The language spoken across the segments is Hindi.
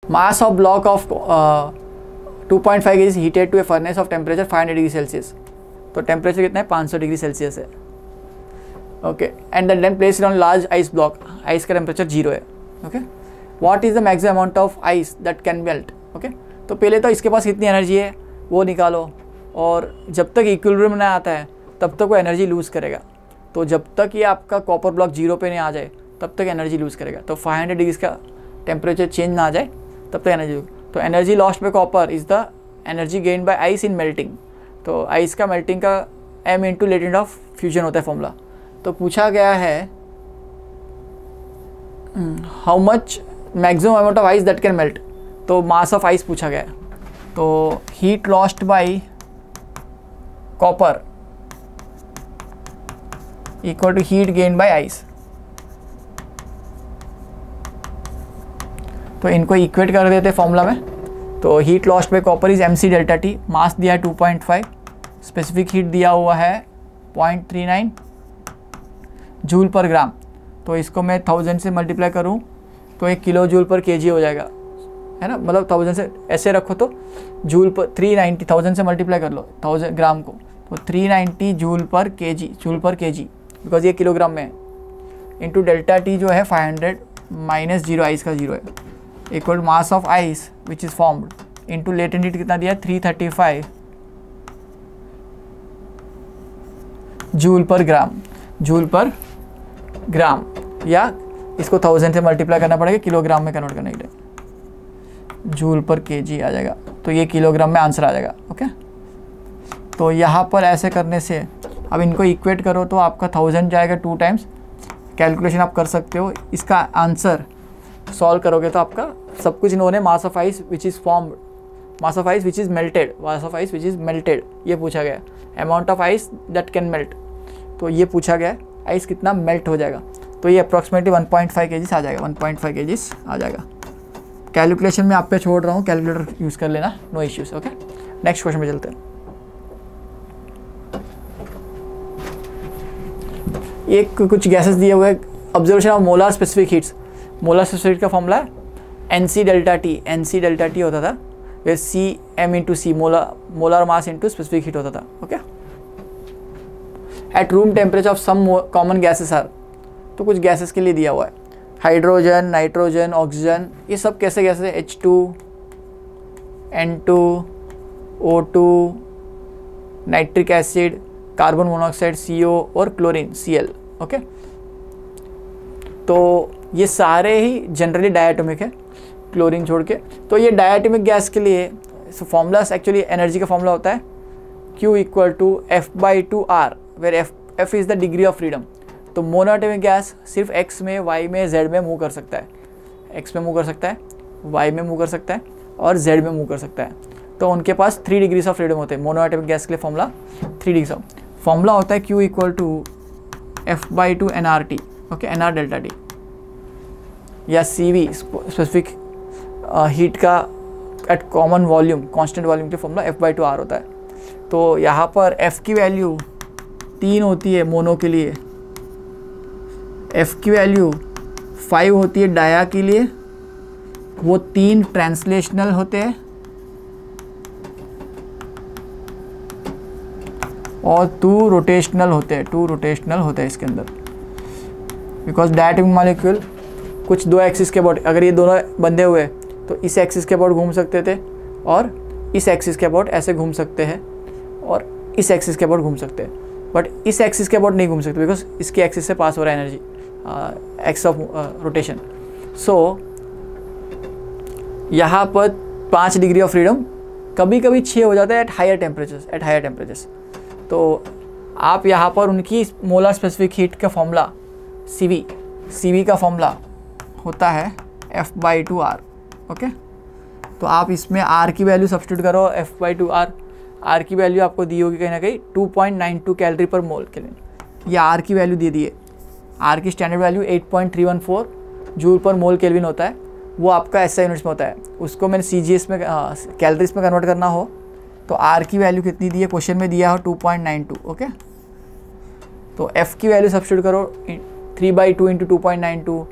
Mass of block of 2.5 kg heated to a furnace of temperature 500 degree Celsius. तो टेम्परेचर कितना है, 500 डिग्री सेल्सियस है। Okay, and then placed on large ice block, ice का टेम्परेचर 0 है। Okay, what is the maximum amount of ice that can melt. Okay, तो पहले तो इसके पास कितनी एनर्जी है वो निकालो, और जब तक इक्विलिब्रियम ना आता है तब तक वो एनर्जी लूज़ करेगा। तो जब तक ये आपका कॉपर ब्लॉक 0 पे नहीं आ जाए तब तक एनर्जी लूज़ करेगा। तो 500 डिग्री का टेम्परेचर चेंज ना आ जाए तब तक एनर्जी। तो energy lost by copper is the energy gain by ice in melting. तो आइस का मेल्टिंग का m into latent of fusion होता है फॉर्मूला। तो पूछा गया है how much maximum amount of ice that can melt. तो मास ऑफ आइस पूछा गया है। तो heat lost by copper equal to heat gain by ice. तो इनको इक्वेट कर देते फॉर्मूला में। तो heat lost by copper is mc delta T, mass दिया है 2.5, स्पेसिफिक हीट दिया हुआ है 0.39 जूल पर ग्राम। तो इसको मैं 1000 से मल्टीप्लाई करूँ तो 1 किलो जूल पर केजी हो जाएगा, है ना। मतलब 1000 से ऐसे रखो तो जूल पर 390, 1000 से मल्टीप्लाई कर लो 1000 ग्राम को, तो 390 जूल पर केजी बिकॉज ये किलोग्राम में है, इंटू डेल्टा टी जो है 500 माइनस 0 आइस का 0 है, equal mass of ice which is formed into latent heat कितना दिया 335 जूल पर ग्राम, या इसको 1000 से मल्टीप्लाई करना पड़ेगा, किलोग्राम में कन्वर्ट करने के लिए जूल पर केजी आ जाएगा। तो ये किलोग्राम में आंसर आ जाएगा। ओके, तो यहाँ पर ऐसे करने से अब इनको इक्वेट करो तो आपका 1000 जाएगा 2 टाइम्स, कैलकुलेशन आप कर सकते हो। इसका आंसर सॉल्व करोगे तो आपका सब कुछ इन्होंने मास of ice which is formed, mass of ice which is melted, ये पूछा गया है। Amount of ice that can melt, तो ये पूछा गया है आइस कितना मेल्ट हो जाएगा। तो ये अप्रॉक्सीमेटली 1.5 kg आ जाएगा, 1.5 kg आ जाएगा। कैलकुलेशन में आप पे छोड़ रहा हूँ, कैलकुलेटर यूज़ कर लेना, no issues. Okay, next question में चलते हैं। एक कुछ गैसेस दिए हुए, observation of molar specific heats. Molar specific का फॉर्मूला है NC डेल्टा टी होता था, फिर CM into C, molar mass into specific heat होता था। Okay, at room temperature of some common gases are. तो कुछ गैसेस के लिए दिया हुआ है, हाइड्रोजन, नाइट्रोजन, ऑक्सीजन, ये सब कैसे गैसेस है, H2, N2, O2, nitric acid, carbon monoxide CO और क्लोरीन Cl। ओके, तो ये सारे ही जनरली डायटोमिक है, क्लोरीन छोड़ के। तो ये डायटोमिक गैस के लिए फॉर्मूला एक्चुअली एनर्जी का फॉर्मूला होता है Q equal to F/2R, where F is the degree of freedom. तो मोनोएटॉमिक गैस सिर्फ X में, Y में, Z में मूव कर सकता है। X में मूव कर सकता है, Y में मूव कर सकता है और Z में मूव कर सकता है। तो उनके पास 3 डिग्रीज ऑफ फ्रीडम होते हैं। मोनोएटॉमिक गैस के लिए फॉर्मूला 3 डिग्रीज ऑफ फॉर्मूला होता है Q equal to F/2 nRT। Okay, NR delta T, या CV स्पेसिफिक हीट का at common volume, constant volume के फॉर्मूला F/2R होता है। तो यहाँ पर F की वैल्यू 3 होती है मोनो के लिए, F की वैल्यू 5 होती है डाया के लिए, वो 3 ट्रांसलेशनल होते हैं और 2 रोटेशनल होते हैं इसके अंदर। बिकॉज डायटोमिक मॉलिक्यूल कुछ 2 एक्सिस के अबाउट, अगर ये दोनों बंधे हुए तो इस एक्सिस के अबाउट घूम सकते थे और इस एक्सिस के अबाउट ऐसे घूम सकते हैं और इस एक्सिस के अबाउट घूम सकते हैं, बट इस एक्सिस के अबाउट नहीं घूम सकते बिकॉज इसकी एक्सिस से पास हो रहा है एनर्जी, एक्स ऑफ रोटेशन। सो यहाँ पर 5 डिग्री ऑफ फ्रीडम, कभी कभी 6 हो जाता है एट हायर टेम्परेचर्स। तो आप यहाँ पर उनकी मोलर स्पेसिफिक हीट का फॉर्मूला CV का फॉर्मूला होता है F/2R। ओके, तो आप इसमें R की वैल्यू सब्स्टिट्यूट करो, F/2R, R की वैल्यू आपको दी होगी कहीं ना कहीं 2.92 कैलोरी पर मोल के लिए, ये R की वैल्यू दे दी है। R की स्टैंडर्ड वैल्यू 8.314 जूल पर मोल केल्विन होता है, वो आपका SI यूनिट्स में होता है। उसको मैंने CGS में कैलोरीज में कन्वर्ट करना हो तो R की वैल्यू कितनी दी है, क्वेश्चन में दिया हो 2.92। ओके, तो F की वैल्यू सब्स्टिट्यूट करो, 3/2 × 2.92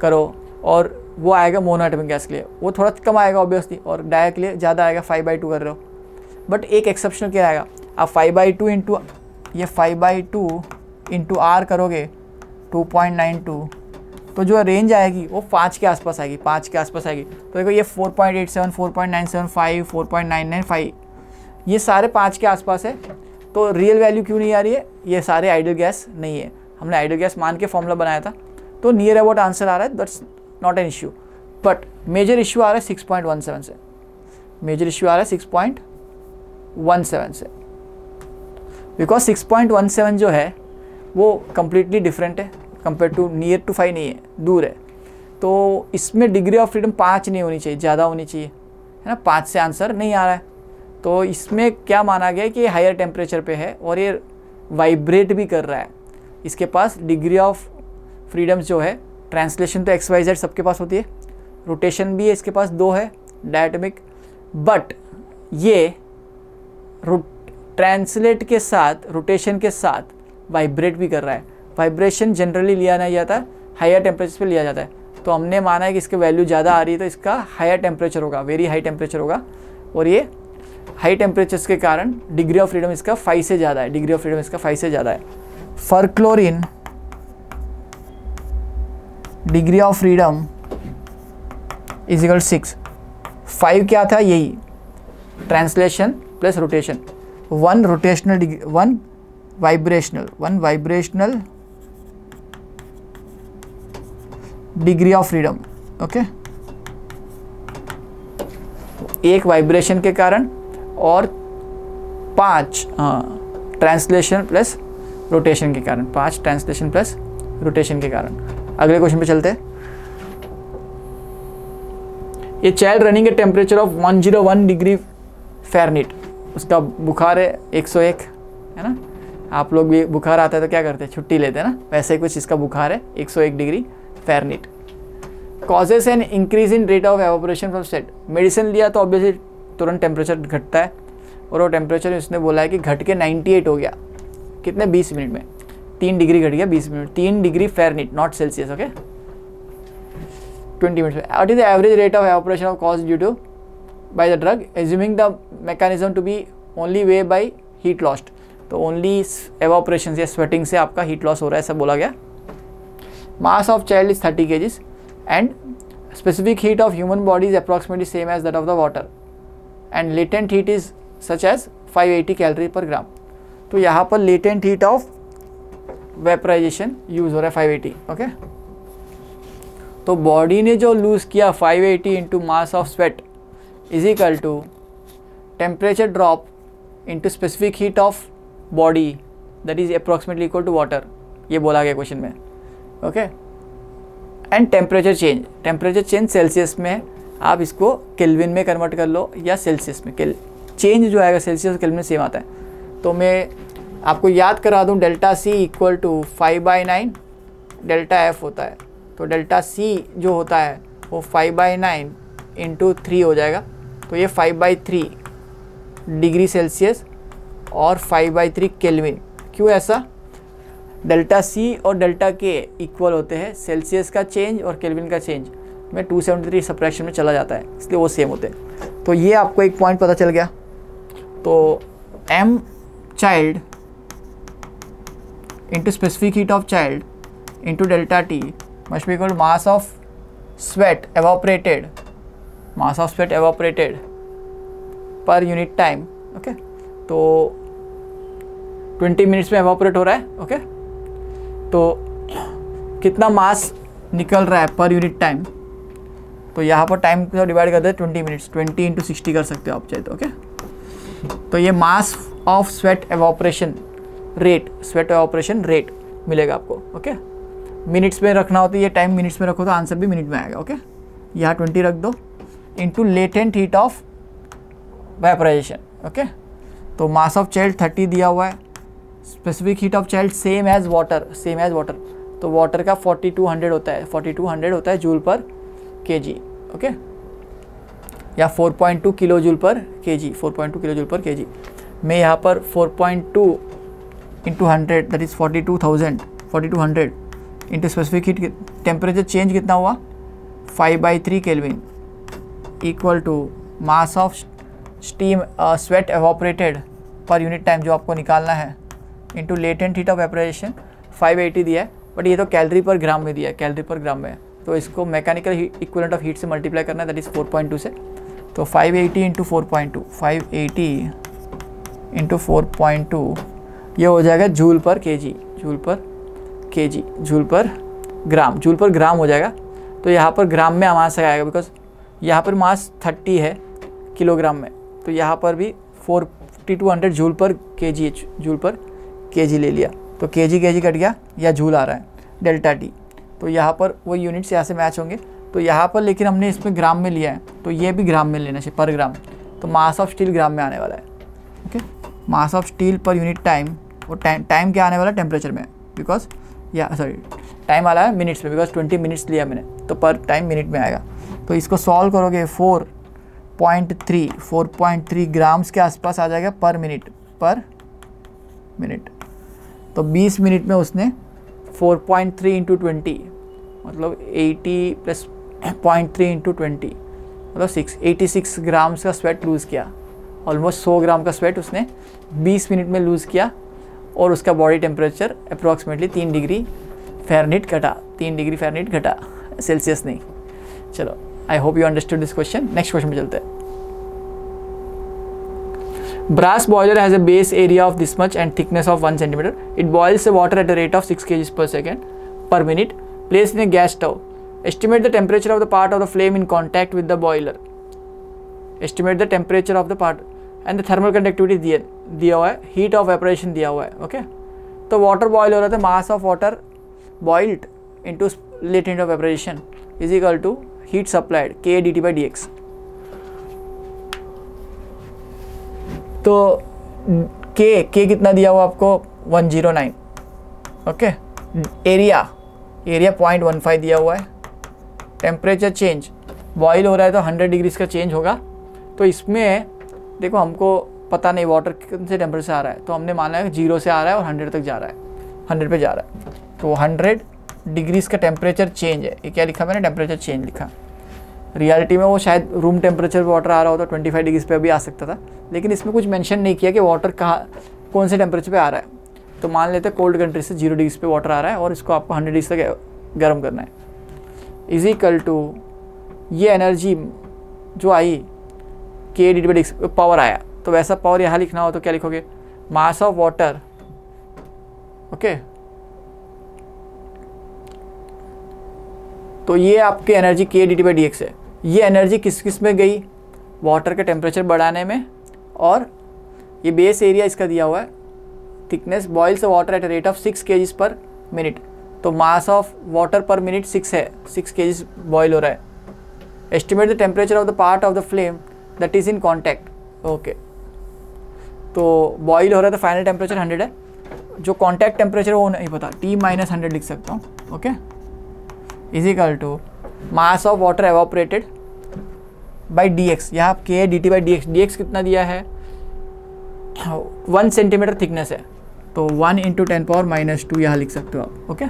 करो, और वो आएगा मोनोएटॉमिक गैस के लिए, वो थोड़ा कम आएगा ऑब्वियसली, और डाई के लिए ज़्यादा आएगा, 5/2 कर रहे हो। बट एक एक्सेप्शनल क्या आएगा, आप 5/2 इंटू ये 5/2 इंटू आर करोगे 2.92, तो जो रेंज आएगी वो 5 के आसपास आएगी, 5 के आसपास आएगी। तो देखो ये 4.87, 4.975, 4.995 ये सारे 5 के आसपास है। तो रियल वैल्यू क्यों नहीं आ रही है, ये सारे आइडियल गैस नहीं है, हमने आइडियल गैस मान के फॉर्मूला बनाया था। तो नियर अबाउट आंसर आ रहा है, that's not an issue. But major issue आ रहा है 6.17 से, मेजर इश्यू आ रहा है 6.17 से, बिकॉज 6.17 जो है वो कम्प्लीटली डिफरेंट है कंपेयर टू नियर टू 5 नहीं है, दूर है। तो इसमें डिग्री ऑफ फ्रीडम 5 नहीं होनी चाहिए, ज़्यादा होनी चाहिए, है ना। 5 से आंसर नहीं आ रहा है। तो इसमें क्या माना गया है कि ये हायर टेम्परेचर पे है और ये वाइब्रेट भी कर रहा है, इसके पास डिग्री ऑफ फ्रीडम्स जो है, ट्रांसलेशन तो XYZ सबके पास होती है, रोटेशन भी है इसके पास 2 है डायटोमिक, बट ये ट्रांसलेट के साथ, रोटेशन के साथ वाइब्रेट भी कर रहा है। वाइब्रेशन जनरली लिया नहीं जाता है, हायर टेम्परेचर पे लिया जाता है। तो हमने माना है कि इसकी वैल्यू ज़्यादा आ रही है तो इसका हायर टेम्परेचर होगा, वेरी हाई टेम्परेचर होगा, और ये हाई टेम्परेचर्स के कारण डिग्री ऑफ फ्रीडम इसका 5 से ज़्यादा है, डिग्री ऑफ फ्रीडम इसका 5 से ज़्यादा है। For chlorine degree of freedom is equal 6, 5 क्या था, यही translation plus rotation, 1 rotational, 1 vibrational degree of freedom, okay, एक वाइब्रेशन के कारण और 5 ट्रांसलेशन प्लस रोटेशन के कारण, 5 ट्रांसलेशन प्लस रोटेशन के कारण। अगले क्वेश्चन पे चलते हैं। ये child running a temperature of 101 degree Fahrenheit, उसका बुखार है 101, है ना। आप लोग भी बुखार आता है तो क्या करते हैं, छुट्टी लेते हैं ना, वैसे ही कुछ इसका बुखार है 101 degree Fahrenheit. Causes an increase in rate of evaporation from sweat, medicine लिया तो ऑब्वियसली तुरंत टेम्परेचर घटता है, और वो टेम्परेचर इसने बोला है कि घट के 98 हो गया, कितने 20 मिनट में 3 डिग्री घट गया 20 minute, 3 degree Fahrenheit not Celsius, okay, 20 minutes में। What is the average rate of evaporation of cause due to by the drug, assuming the mechanism to be only way by heat lost, तो ओनली एवोपरेशन या स्वेटिंग से आपका हीट लॉस हो रहा है, ऐसा बोला गया। Mass of child is 30 kgs and specific heat of human body is approximately same as that of the water and latent heat is such as 580 calorie per gram. तो यहाँ पर latent heat of vaporization use हो रहा है 580, ओके। तो बॉडी ने जो लूज किया 580 into mass of sweat is equal to temperature drop into specific heat of body that is approximately equal to water, ये बोला गया क्वेश्चन में, okay. And temperature change Celsius में, आप इसको केल्विन में कन्वर्ट कर लो या सेल्सियस में, चेंज जो आएगा सेल्सियस और केल्विन में सेम आता है। तो मैं आपको याद करा दूं, delta C equal to 5/9 delta F होता है। तो डेल्टा C जो होता है वो 5/9 इंटू 3 हो जाएगा, तो ये 5/3 डिग्री सेल्सियस और 5/3 केल्विन। क्यों ऐसा, डेल्टा C और डेल्टा K इक्वल होते हैं, सेल्सियस का चेंज और केल्विन का चेंज में 273 सब्ट्रैक्शन में चला जाता है, इसलिए वो सेम होते हैं। तो ये आपको एक पॉइंट पता चल गया। तो m child into specific heat of child into delta T must be equal mass of sweat evaporated, mass of sweat evaporated per unit time, okay. तो 20 मिनट्स में एवोपरेट हो रहा है, ओके। तो कितना मास निकल रहा है पर यूनिट टाइम, तो यहाँ पर टाइम को डिवाइड कर दे 20 मिनट्स, 20 इंटू 60 कर सकते हो आप चाहे तो, ओके। तो ये मास ऑफ स्वेट एवोपरेशन रेट मिलेगा आपको, ओके। मिनट्स में रखना होता है, ये टाइम मिनट्स में रखो तो आंसर भी मिनट में आएगा, ओके। यहाँ 20 रख दो into latent heat of vaporization, okay. तो मास ऑफ चाइल्ड 30 दिया हुआ है, specific heat of child same as water, तो वाटर का 4200 होता है, 4200 होता है जूल पर kg, ओके, या 4.2 kilo joule per kg, 4.2 kilo joule per kg। मैं यहाँ पर 4.2 into 100 that is 4200 into specific heat, temperature change कितना हुआ 5/3 kelvin equal to mass of steam sweat evaporated per unit time जो आपको निकालना है into latent heat of evaporation 580 दिया है, बट ये तो कैलोरी पर ग्राम में दिया है, कैलोरी पर ग्राम में है, तो इसको मैकेनिकल इक्विवेलेंट ऑफ हीट से मल्टीप्लाई करना है, दैट इज़ 4.2 से। तो 580 इंटू 4.2, 580 इंटू 4.2 ये हो जाएगा joule per KG, joule per KG, joule per gram हो जाएगा। तो यहाँ पर ग्राम में मास आएगा, बिकॉज यहाँ पर मास 30 है किलोग्राम में, तो यहाँ पर भी 4200 joule per KG, joule per KG ले लिया, तो केजी कट गया या जूल आ रहा है डेल्टा टी, तो यहाँ पर वो यूनिट्स यहाँ से मैच होंगे। तो यहाँ पर लेकिन हमने इसमें ग्राम में लिया है, तो ये भी ग्राम में लेना चाहिए पर ग्राम, तो मास ऑफ स्टील ग्राम में आने वाला है। ओके, मास ऑफ स्टील पर यूनिट टाइम, वो टाइम क्या आने वाला है टेम्परेचर में, बिकॉज टाइम आ रहा है मिनट्स में, बिकॉज 20 मिनट्स लिया मैंने, तो पर टाइम मिनट में आएगा। तो इसको सॉल्व करोगे 4.3 ग्राम्स के आसपास आ जाएगा पर मिनट। तो 20 मिनट में उसने 4.3 इंटू 20 मतलब 80 प्लस 0.3 इंटू 20 मतलब 86 ग्राम्स का स्वेट लूज़ किया, ऑलमोस्ट 100 ग्राम का स्वेट उसने 20 मिनट में लूज़ किया, और उसका body temperature approximately 3 degree Fahrenheit घटा, 3 डिग्री फ़ारेनहाइट घटा, सेल्सियस नहीं। चलो, आई hope you understood this question. Next question पे चलते हैं। Brass boiler has a base area of this much and thickness of 1 centimeter. It boils the water at a rate of 6 kg per second per minute. Placed in a gas stove. Estimate the temperature of the part of the flame in contact with the boiler. Estimate the temperature of the part and the thermal conductivity दिया हुआ है, heat of evaporation दिया हुआ है। ओके, तो वाटर बॉयल हो रहा था, mass of water boiled into latent of evaporation is equal to heat supplied K dt by dx। तो K कितना दिया हुआ आपको 109। ओके, एरिया 0.15 दिया हुआ है। टेम्परेचर चेंज, बॉईल हो रहा है तो 100 डिग्रीज का चेंज होगा। तो इसमें देखो हमको पता नहीं वाटर कितने से टेम्परेचर से आ रहा है, तो हमने माना है 0 से आ रहा है और 100 तक जा रहा है, 100 पे जा रहा है, तो 100 डिग्रीज का टेम्परेचर चेंज है। ये क्या लिखा मैंने, टेम्परेचर चेंज लिखा। रियलिटी में वो शायद रूम टेम्परेचर पे वाटर आ रहा होता, 25 डिग्रीज पे भी आ सकता था, लेकिन इसमें कुछ मेंशन नहीं किया कि वाटर कौन से टेम्परेचर पे आ रहा है। तो मान लेते हैं कोल्ड कंट्री से 0 डिग्रीज पे वाटर आ रहा है और इसको आपको 100 डिग्रीज तक गर्म करना है, इज इक्वल टू ये एनर्जी जो आई K dt by dx, power आया, तो वैसा पावर यहाँ लिखना हो तो क्या लिखोगे, मास ऑफ वाटर। ओके, तो ये आपकी energy K dt by dx है। ये एनर्जी किस में गई, वाटर का टेम्परेचर बढ़ाने में, और ये बेस एरिया इसका दिया हुआ है, thickness boils water at rate of 6 kg per minute, तो mass of water per minute 6 है, 6 kg बॉयल हो रहा है। Estimate the temperature of the part of the flame that is in contact. Okay, तो बॉयल हो रहा है तो फाइनल टेम्परेचर 100 है, जो कॉन्टैक्ट टेम्परेचर वो नहीं पता, T-100 लिख सकता हूँ। Okay, is equal to mass of water evaporated by dx, यहाँ K dt by dx कितना दिया है, 1 सेंटीमीटर थिकनेस है, तो 1 इंटू 10⁻⁻² यहाँ लिख सकते हो आप। Okay,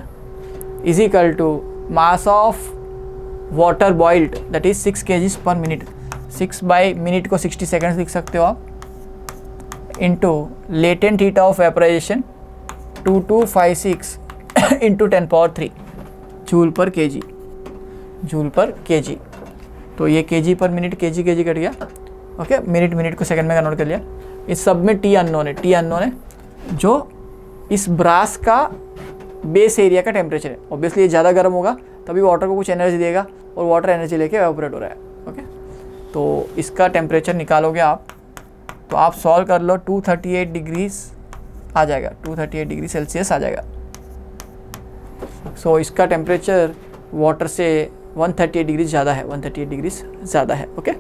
is equal to mass of water boiled that is 6 kg per minute, 6 by minute को 60 सेकेंड्स लिख सकते हो आप, into latent heat of vaporization 2256 into 10⁻³ joule per KG, joule per kg. तो ये kg per minute, kg cut गया। ओके, मिनट को सेकंड में कन्वर्ट कर लिया। इस सब में टी अननोन है, जो इस ब्रास का बेस एरिया का टेम्परेचर है। ऑब्वियसली ये ज़्यादा गर्म होगा तभी वाटर को कुछ एनर्जी देगा, और वाटर एनर्जी लेके एवापोरेट हो रहा है। ओके, तो इसका टेम्परेचर निकालोगे आप, तो आप सॉल्व कर लो, 238 डिग्रीज आ जाएगा, 238 डिग्री सेल्सियस आ जाएगा। सो इसका टेम्परेचर वाटर से 138 डिग्रीज ज़्यादा है, 138 डिग्रीज ज़्यादा है। ओके,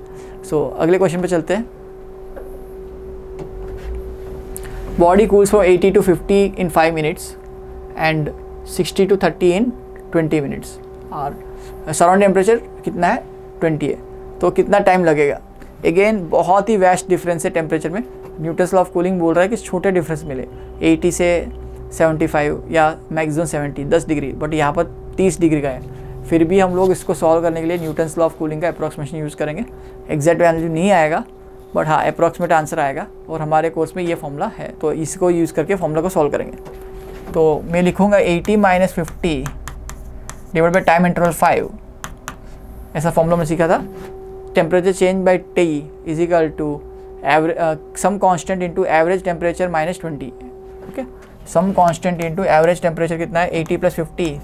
सो अगले क्वेश्चन पे चलते हैं। Body cools from 80 to 50 in 5 minutes and 60 to 30 in 20 minutes, और सराउंड टेम्परेचर कितना है, 20 है, तो कितना टाइम लगेगा। अगेन बहुत ही वैस्ट डिफरेंस है टेम्परेचर में। न्यूटन्स लॉ ऑफ कूलिंग बोल रहा है कि छोटे डिफरेंस मिले, 80 से 75 या मैक्सिमम 70, 10 डिग्री, बट यहाँ पर 30 डिग्री का है। फिर भी हम लोग इसको सॉल्व करने के लिए न्यूटन्स लॉ ऑफ कूलिंग का अप्रॉक्सीमेशन यूज़ करेंगे। एग्जैक्ट वैल्यू नहीं आएगा, बट हाँ अप्रॉक्सीमेट आंसर आएगा, और हमारे कोर्स में ये फॉर्मूला है, तो इसको यूज़ करके फॉर्मूला को सॉल्व करेंगे। तो मैं लिखूँगा 80 - 50 डिवाइड बाई टाइम इंटरवल 5, ऐसा फॉर्मूला में सीखा था। Temperature change by T is equal to some constant into average temperature -20। Okay, some constant into average temperature कितना है 80 + 50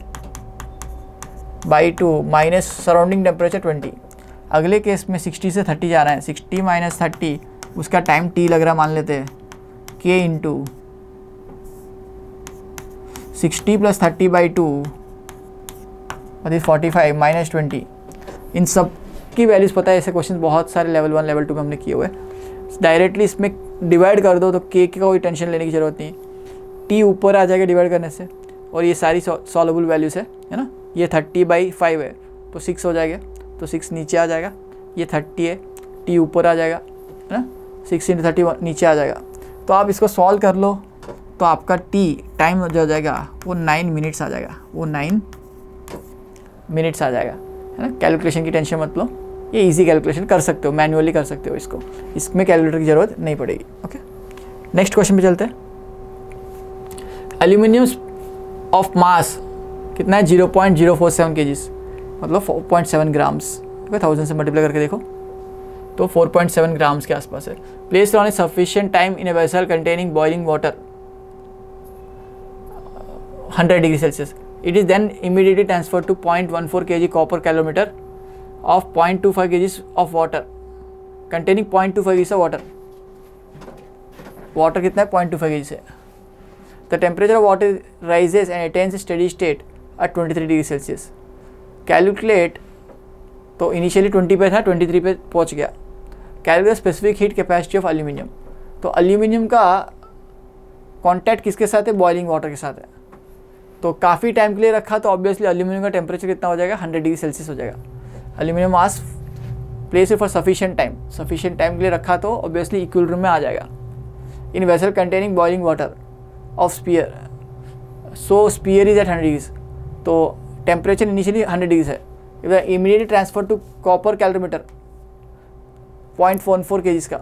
/ 2 माइनस सराउंडिंग टेम्परेचर 20। अगले केस में 60 से 30 जा रहा है, 60 - 30 उसका टाइम T लग रहा मान लेते हैं, K इंटू 60 + 30/2 दैट इज 45 - 20। इन सब की वैल्यूज़ पता है, ऐसे क्वेश्चन बहुत सारे लेवल 1 लेवल 2 में हमने किए हुए। डायरेक्टली इसमें डिवाइड कर दो तो K की कोई टेंशन लेने की ज़रूरत नहीं, T ऊपर आ जाएगा डिवाइड करने से, और ये सारी सॉल्वेबल वैल्यूज़ है ना। ये 30/5 है तो 6 हो जाएगा, तो 6 नीचे आ जाएगा। ये 30 है, T ऊपर आ जाएगा है ना, 6 × 30 नीचे आ जाएगा। तो आप इसको सॉल्व कर लो तो आपका T टाइम जो जाएगा वो 9 मिनट्स आ जाएगा, वो 9 मिनट्स आ जाएगा है ना। कैलकुलेशन की टेंशन मत लो, ये इजी कैलकुलेशन कर सकते हो, मैन्युअली कर सकते हो इसको, इसमें कैलकुलेटर की ज़रूरत नहीं पड़ेगी। ओके, नेक्स्ट क्वेश्चन पे चलते हैं। एल्यूमिनियम ऑफ मास कितना है 0.047 kg, मतलब 4.7 ग्राम्स। ओके, 1000 से मल्टीप्लाई करके देखो तो 4.7 ग्राम्स के आसपास है। Place on a sufficient time in a vessel containing boiling water 100 degree Celsius, it is then immediately transfer to 0.14 kg copper calorimeter of 0.25 kg of water containing 0.25 kg of water. Water कितना है 0.25 kg से। The temperature of water rises and attains steady state at 23 degree Celsius. Calculate, तो इनिशियली 20 पे था, 23 पे पहुंच गया। Calculate specific heat capacity of aluminium. तो एल्यूमिनियम का कॉन्टैक्ट किसके साथ है, बॉइलिंग वाटर के साथ है। तो काफ़ी टाइम के लिए रखा तो ऑब्वियसली एल्यूमिनियम का टेम्परेचर कितना हो जाएगा 100 डिग्री सेल्सियस हो जाएगा। Aluminium mass place for sufficient time के लिए रखा तो ऑब्वियसली इक्विलिब्रियम में आ जाएगा। In vessel containing boiling water of sphere, so sphere is at 100 degrees, तो टेम्परेचर इनिशियली 100 डिग्रीज है। Immediately transfer to copper calorimeter 0.14 kg का,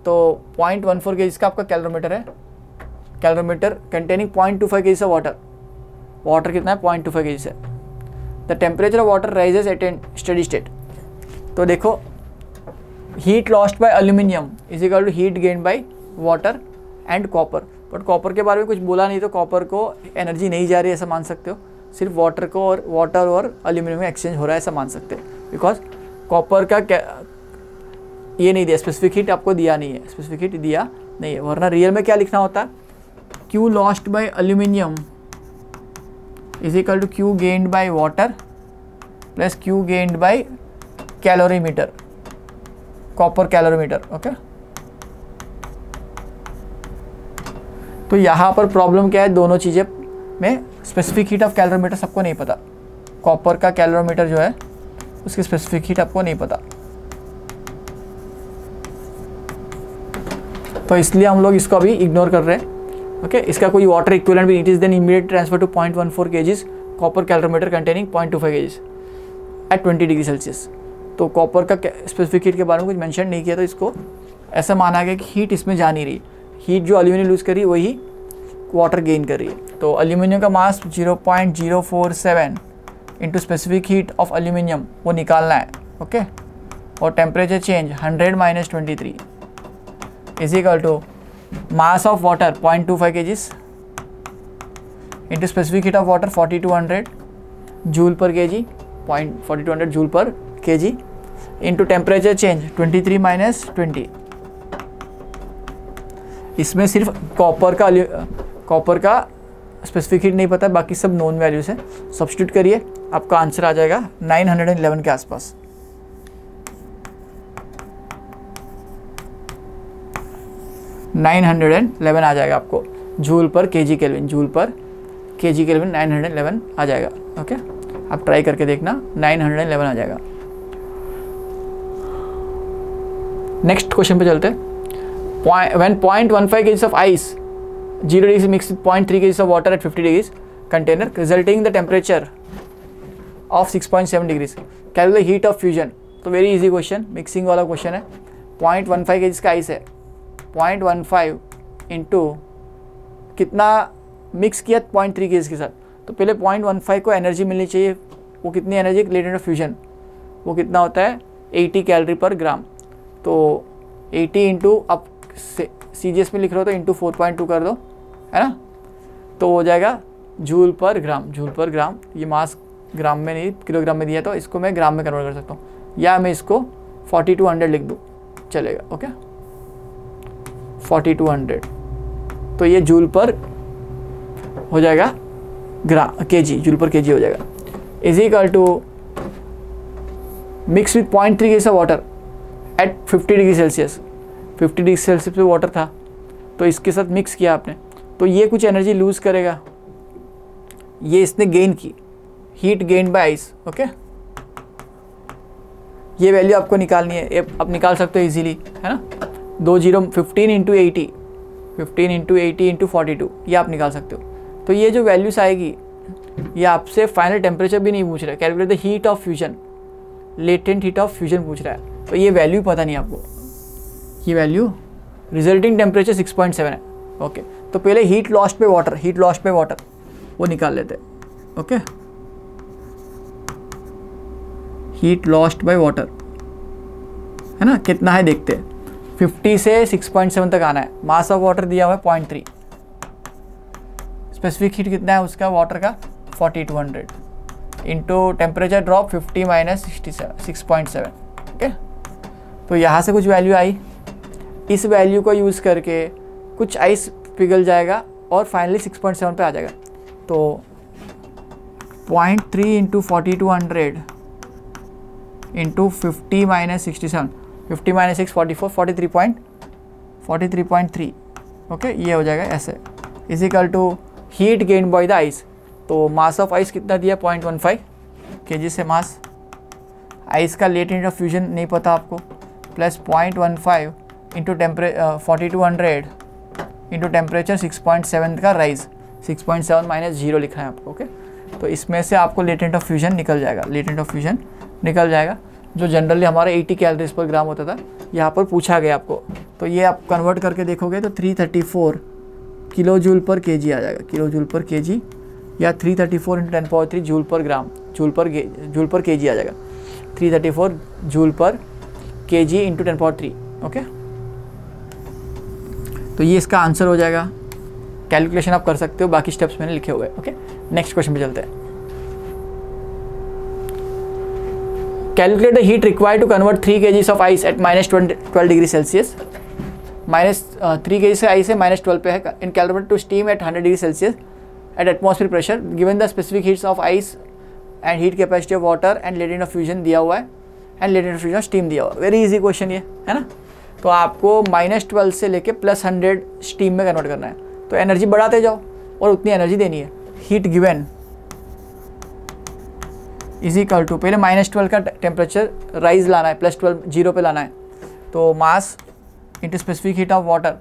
तो 0.14 kg का आपका कैलोमीटर है। Calorimeter containing 0.25 kg of water, water कितना है 0.25 kg से। The temperature of water rises at an steady state. तो देखो heat lost by aluminium is equal to heat gain by water and copper. But copper के बारे में कुछ बोला नहीं, तो कॉपर को एनर्जी नहीं जा रही है ऐसा मान सकते हो, सिर्फ वाटर और एल्यूमिनियम में एक्सचेंज हो रहा है ऐसा मान सकते हैं। बिकॉज कॉपर का ये नहीं दिया, स्पेसिफिक हीट आपको दिया नहीं है, स्पेसिफिक हीट दिया नहीं है, वरना रियल में क्या लिखना होता है, Q lost by aluminium is equal to Q gained by water plus Q gained by calorimeter, copper calorimeter. Okay, तो यहाँ पर प्रॉब्लम क्या है, दोनों चीज़ें में स्पेसिफिक हीट ऑफ कैलोरीमीटर सबको नहीं पता। कॉपर का कैलोरीमीटर जो है उसकी स्पेसिफिक हीट आपको नहीं पता, तो इसलिए हम लोग इसको अभी इग्नोर कर रहे हैं। ओके, इसका कोई वाटर इक्विवेलेंट भी, it is then immediate transfer to 0.14 kg copper calorimeter containing 0.25 kg at 20 degree Celsius. तो कॉपर का स्पेसिफिक हीट के बारे में कुछ मेंशन नहीं किया, तो इसको ऐसा माना गया कि हीट इसमें जा नहीं रही, हीट जो एल्यूमिनियम लूज कर रही है वही वाटर गेन कर रही है। तो एल्यूमिनियम का mass 0.047 into specific heat of aluminium वो निकालना है। ओके, और temperature change 100 - 23 is equal to mass of water 0.25 kg into specific heat of water 4200 joule per kg, 4200 joule per kg into temperature change 23 - 20। इसमें सिर्फ कॉपर का स्पेसिफिक हीट नहीं पता, बाकी सब नोन वैल्यूज है। सब्स्टिट्यूट करिए, आपका आंसर आ जाएगा 911 के आसपास। $911 आ जाएगा आपको, joule per kg kelvin, joule per kg kelvin 911 आ जाएगा। ओके, आप ट्राई करके देखना, 911 आ जाएगा। नेक्स्ट क्वेश्चन पे चलते हैं। When 0.15 kg of ice 0 degrees mixed with 0.3 kg of water at 50 degrees container, resulting in the temperature of 6.7 degrees, calculate heat of fusion. तो वेरी इजी क्वेश्चन, मिक्सिंग वाला क्वेश्चन है। 0.15 के जिसका आइस है, 0.15 इंटू कितना मिक्स किया 0.3 के के साथ, तो पहले 0.15 को एनर्जी मिलनी चाहिए, वो कितनी एनर्जी लेटेंट ऑफ फ्यूजन, वो कितना होता है 80 कैलोरी पर ग्राम। तो 80 इंटू, अब CGS में लिख रहे हो तो इंटू 4.2 कर दो, है ना, तो हो जाएगा जूल पर ग्राम। जूल पर ग्राम, ये मास ग्राम में नहीं किलोग्राम में दिया, तो इसको मैं ग्राम में कन्वर्ट कर सकता हूँ, या मैं इसको 4200 लिख दूँ, चलेगा। ओके, 4200, तो ये जूल पर हो जाएगा gram, kg, joule per kg हो जाएगा। Is equal to mix with 0.3 kg water at 50 degree Celsius. 50 degree Celsius पे वाटर था, तो इसके साथ मिक्स किया आपने, तो ये कुछ एनर्जी लूज करेगा, ये इसने गेन की, heat gain by ice. Okay, ये वैल्यू आपको निकालनी है, आप निकाल सकते हो इजीली, है ना। 15 इंटू 80, 15 इंटू 80 इंटू 42, ये आप निकाल सकते हो। तो ये जो वैल्यूज आएगी, ये आपसे फाइनल टेम्परेचर भी नहीं पूछ रहा है, calculate the heat of fusion, latent heat of fusion पूछ रहा है, तो ये वैल्यू पता नहीं आपको, ये वैल्यू रिजल्टिंग टेम्परेचर 6.7 है। ओके, तो पहले हीट लॉस्ट पे वाटर, हीट लॉस्ट पे वाटर वो निकाल लेते हैं। Okay, heat lost by water, है ना, कितना है देखते हैं। 50 से 6.7 तक आना है, मास ऑफ वाटर दिया हुआ है 0.3, स्पेसिफिक हीट कितना है उसका वाटर का 4200 into temperature drop 50 minus 6.7। Okay, तो यहाँ से कुछ वैल्यू आई, इस वैल्यू को यूज़ करके कुछ आइस पिघल जाएगा और फाइनली 6.7 पे आ जाएगा। तो 0.3 into 4200 into 50 minus 67, 50 minus 6 44, 43.3। Okay, ये हो जाएगा ऐसे, is equal to heat gain by the ice. तो मास ऑफ आइस कितना दिया 0.15 केजी से मास, आइस का लेटेंट ऑफ फ्यूजन नहीं पता आपको, प्लस 0.15 इंटू 4200 इंटू टेम्परेचर 6.7 का राइज, 6.7 माइनस 0 लिखना है आपको। ओके, तो इसमें से आपको लेटेंट ऑफ फ्यूजन निकल जाएगा, लेटेंट ऑफ फ्यूजन निकल जाएगा, जो जनरली हमारा 80 कैलोरीज पर ग्राम होता था, यहाँ पर पूछा गया आपको। तो ये आप कन्वर्ट करके देखोगे तो 334 किलो जूल पर केजी आ जाएगा, किलो जूल पर केजी, या 334 इंटू 10³ जूल पर ग्राम, जूल पर केजी आ जाएगा, 334 joule per KG into 10³ okay. तो ये इसका आंसर हो जाएगा, कैलकुलेशन आप कर सकते हो, बाकी स्टेप्स मैंने लिखे हुए। ओके, नेक्स्ट क्वेश्चन पे चलते हैं। Calculate the heat required to convert 3 kg of ice at -12 degree Celsius. -3 kg से आइस है -12 पे है, in calculate to steam at 100 degree Celsius at atmosphere pressure, given the specific heats of ice and heat capacity of water and latent of fusion दिया हुआ है and latent of fusion of steam दिया हुआ है। वेरी इजी क्वेश्चन ये है ना। तो आपको -12 से लेके +100 स्टीम में कन्वर्ट करना है, तो एनर्जी बढ़ाते जाओ और उतनी एनर्जी देनी है। Heat given is equal to, पहले -12 का टेम्परेचर राइज लाना है, +12 0 पे लाना है, तो मास into specific heat of water.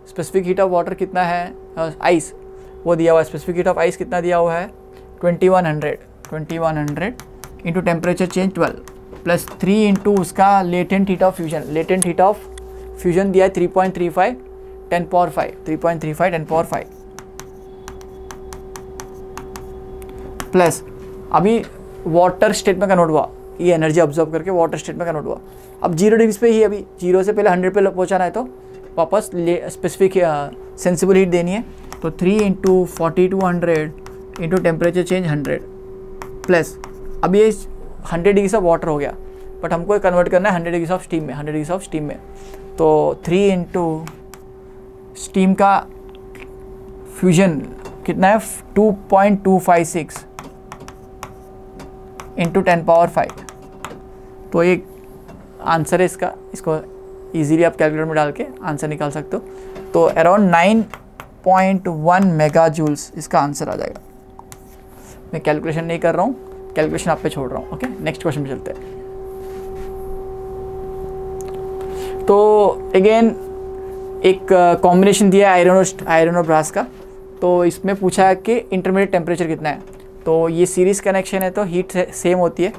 Specific heat of water कितना है, आइस वो दिया हुआ है, स्पेसिफिक हीट ऑफ आइस कितना दिया हुआ है 2100 इंटू टेम्परेचर चेंज 12 +3 इंटू उसका latent heat of fusion. Latent heat of fusion दिया है 3.35 10⁵ प्लस अभी वाटर स्टेट में कन्वर्ट हुआ, ये एनर्जी ऑब्जर्व करके वाटर स्टेट में कन्वर्ट हुआ। अब 0 डिग्री पे ही, अभी 0 से पहले 100 पे पहुंचाना है, तो वापस स्पेसिफिक सेंसिबल हीट देनी है, तो 3 into 4200 into temperature change 100 plus अब ये 100 डिग्री ऑफ वाटर हो गया, बट हमको कन्वर्ट करना है 100 डिग्री ऑफ स्टीम में, 100 डिग्री ऑफ स्टीम में, तो 3 इंटू स्टीम का फ्यूजन कितना है 2.256 इंटू 10⁵। तो एक आंसर है इसका, इसको इजीली आप कैलकुलेटर में डाल के आंसर निकाल सकते हो। तो अराउंड 9.1 मेगा जूल्स इसका आंसर आ जाएगा। मैं कैलकुलेशन नहीं कर रहा हूँ, कैलकुलेशन आप पे छोड़ रहा हूँ। ओके, नेक्स्ट क्वेश्चन पे चलते हैं। तो अगेन एक कॉम्बिनेशन दिया है आयरन और ब्रास का, तो इसमें पूछा है कि इंटरमीडिएट टेम्परेचर कितना है। तो ये सीरीज़ कनेक्शन है तो हीट सेम होती है।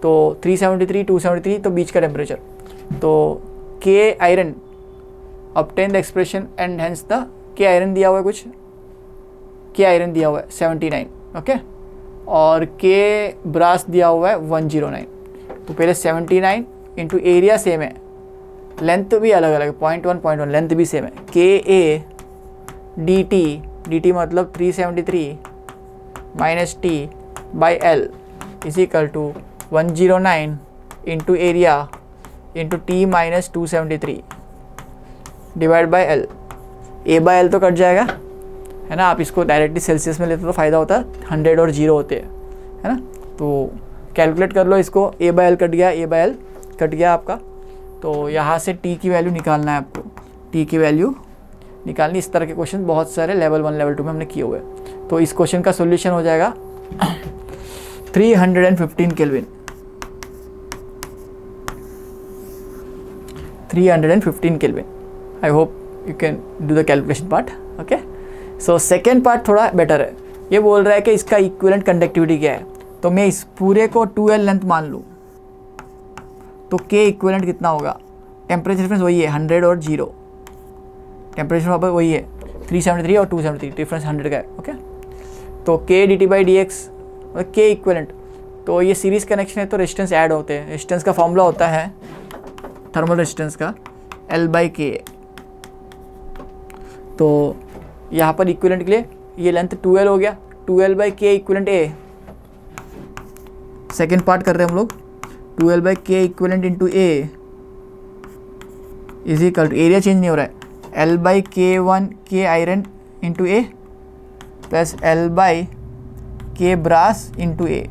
तो 373 273 तो बीच का टेम्परेचर। तो के iron obtain the expression and hence the के आयरन दिया हुआ है, कुछ के आयरन दिया हुआ है 79, ओके, और के ब्रास दिया हुआ है 109। तो पहले 79 इंटू एरिया सेम है, लेंथ भी अलग अलग है, 0.1 लेंथ भी सेम है। के ए डी टी मतलब 373 minus T by L is equal to 109 into area into T minus 273 divide by L. A by L तो कट जाएगा, है ना। आप इसको डायरेक्टली सेल्सियस में लेते तो फ़ायदा होता है, 100 और 0 होते हैं, है ना। तो कैलकुलेट कर लो इसको, ए बाई एल कट गया, ए बाई एल कट गया आपका। तो यहाँ से टी की वैल्यू निकालना है आपको, टी की वैल्यू निकालनी। इस तरह के क्वेश्चन बहुत सारे लेवल 1 लेवल 2 में हमने किए हुए हैं। तो इस क्वेश्चन का सोल्यूशन हो जाएगा 315 kelvin, 315 kelvin. I hope you can do the calculation part, okay. So second part थोड़ा बेटर है। ये बोल रहा है कि इसका इक्विवेलेंट कंडक्टिविटी क्या है। तो मैं इस पूरे को 2L लेंथ मान लूँ तो के इक्विवेलेंट कितना होगा। टेम्परेचर डिफरेंस वही है 100 और 0, टेम्परेचर वहाँ पर वही है 373 और 273, डिफरेंस 100 का है, ओके। तो के D T by D x और के इक्विवेलेंट, तो ये सीरीज़ कनेक्शन है तो रेजिस्टेंस ऐड होते हैं। रेजिस्टेंस का फॉर्मूला होता है थर्मल रेजिस्टेंस का L बाई के। तो यहाँ पर इक्विवेलेंट के लिए ये लेंथ 2L हो गया, 2L by K equivalent A. Second part कर रहे हैं हम लोग, 2L by K equivalent into A is equal to, area change नहीं हो रहा है, L बाई K1 के iron into A plus L by K brass into A.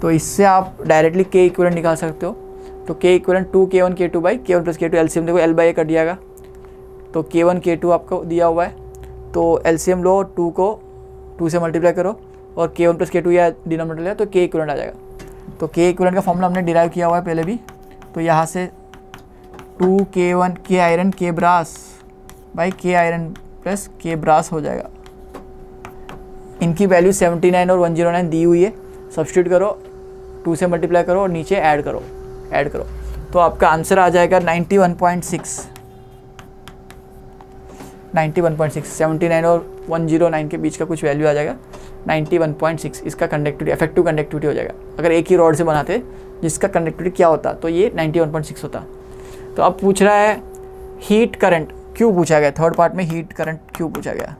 तो इससे आप डायरेक्टली के इक्विवेलेंट निकाल सकते हो। तो के equivalent 2K1 K2 by K1 plus K2, LCM देखो L बाई ए कट जाएगा। तो K1 K2 आपको दिया हुआ है, तो एलसीएम लो, 2 को 2 से मल्टीप्लाई करो और K1 प्लस K2 या डिनोमिनेटर लिया तो के इक्विवेलेंट आ जाएगा। तो के इक्विवेलेंट का फॉर्मूला हमने डिराइव किया हुआ है पहले भी। तो यहाँ से 2K1 के आयरन के ब्रास बाई के आयरन प्लस के ब्रास हो जाएगा। इनकी वैल्यू 79 और 109 दी हुई है, सब्स्टिट्यूट करो, 2 से मल्टीप्लाई करो और नीचे ऐड करो, तो आपका आंसर आ जाएगा 91.6। 91.6, 79 और 109 के बीच का कुछ वैल्यू आ जाएगा, 91.6 इसका कंडक्टिविटी, इफेक्टिव कंडक्टिविटी हो जाएगा। अगर एक ही रॉड से बनाते जिसका कंडक्टिविटी क्या होता तो ये 91.6 होता। तो अब पूछ रहा है हीट करंट क्यों पूछा गया, थर्ड पार्ट में हीट करंट क्यों पूछा गया।